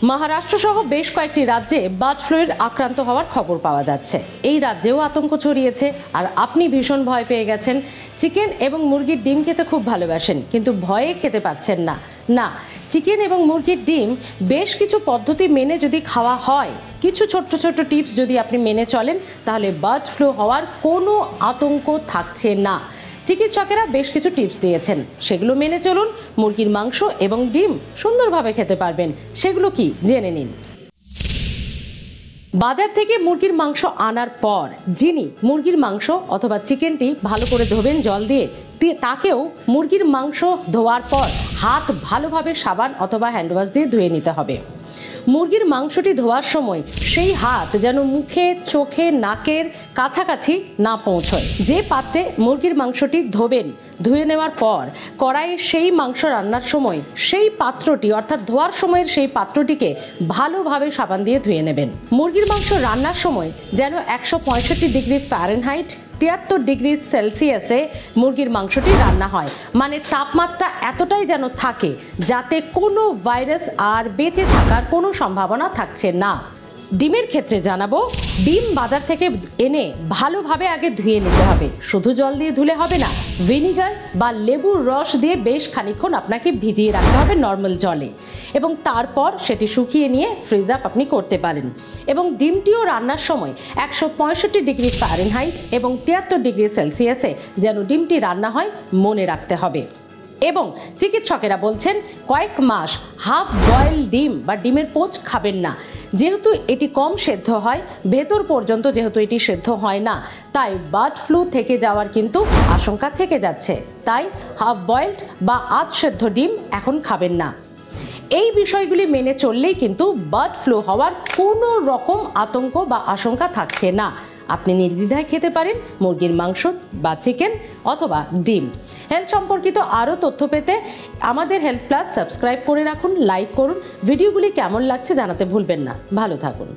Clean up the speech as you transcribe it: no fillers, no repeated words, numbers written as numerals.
মহারাষ্ট্র সহ বেশ কয়েকটি রাজ্যে বার্ড ফ্লুয়ের আক্রান্ত হওয়ার খবর পাওয়া যাচ্ছে। এই রাজ্যেও আতঙ্ক ছড়িয়েছে আর আপনি ভীষণ ভয় পেয়ে গেছেন। চিকেন এবং মুরগির ডিম খেতে খুব ভালোবাসেন, কিন্তু ভয়ে খেতে পাচ্ছেন না। না, চিকেন এবং মুরগির ডিম বেশ কিছু পদ্ধতি মেনে যদি খাওয়া হয়, কিছু ছোট্ট ছোট্ট টিপস যদি আপনি মেনে চলেন, তাহলে বার্ড ফ্লু হওয়ার কোনো আতঙ্ক থাকছে না। চিকিৎসকেরা বেশ কিছু টিপস দিয়েছেন, সেগুলো মেনে চলুন, মুরগির মাংস এবং ডিম সুন্দরভাবে খেতে পারবেন। সেগুলো কি জেনে নিন। বাজার থেকে মুরগির মাংস আনার পর যিনি মুরগির মাংস অথবা চিকেনটি ভালো করে ধোবেন জল দিয়ে, তাকেও মুরগির মাংস ধোয়ার পর হাত ভালোভাবে সাবান অথবা হ্যান্ডওয়াশ দিয়ে ধুয়ে নিতে হবে। মুরগির মাংসটি ধোয়ার সময় সেই হাত যেন মুখে, চোখে, নাকের কাছাকাছি না পৌঁছয়। যে পাত্রে মুরগির মাংসটি ধোবেন, ধুয়ে নেওয়ার পর কড়াইয়ে সেই মাংস রান্নার সময় সেই পাত্রটি অর্থাৎ ধোয়ার সময়ের সেই পাত্রটিকে ভালোভাবে সাবান দিয়ে ধুয়ে নেবেন। মুরগির মাংস রান্নার সময় যেন 165 ডিগ্রি ফারেনহাইট 73 ডিগ্রি সেলসিয়াসে মুরগির মাংসটি রান্না হয়, মানে তাপমাত্রা এতটাই যেন থাকে যাতে কোনো ভাইরাস আর বেঁচে থাকার কোনো সম্ভাবনা থাকছে না। ডিমের ক্ষেত্রে জানাবো, ডিম বাজার থেকে এনে ভালোভাবে আগে ধুয়ে নিতে হবে। শুধু জল দিয়ে ধুলে হবে না, ভিনিগার বা লেবুর রস দিয়ে বেশ খানিকক্ষণ আপনাকে ভিজিয়ে রাখতে হবে নর্মাল জলে, এবং তারপর সেটি শুকিয়ে নিয়ে ফ্রিজ আপ আপনি করতে পারেন। এবং ডিমটিও রান্নার সময় 165 ডিগ্রি ফারেনহাইট এবং 73 ডিগ্রি সেলসিয়াসে যেন ডিমটি রান্না হয় মনে রাখতে হবে। এবং চিকিৎসকেরা বলছেন কয়েক মাস হাফ বয়েল ডিম বা ডিমের পোচ খাবেন না, যেহেতু এটি কম সেদ্ধ হয়, ভেতর পর্যন্ত যেহেতু এটি সেদ্ধ হয় না, তাই বার্ড ফ্লু থেকে যাওয়ার কিন্তু আশঙ্কা থেকে যাচ্ছে। তাই হাফ বয়েলড বা আধ সেদ্ধ ডিম এখন খাবেন না। এই বিষয়গুলি মেনে চললেই কিন্তু বার্ড ফ্লু হওয়ার কোনো রকম আতঙ্ক বা আশঙ্কা থাকছে না। আপনি নির্দ্বিধায় খেতে পারেন মুরগির মাংস বা চিকেন অথবা ডিম। হেলথ সম্পর্কিত আরও তথ্য পেতে আমাদের হেলথ প্লাস সাবস্ক্রাইব করে রাখুন, লাইক করুন। ভিডিওগুলি কেমন লাগছে জানাতে ভুলবেন না। ভালো থাকুন।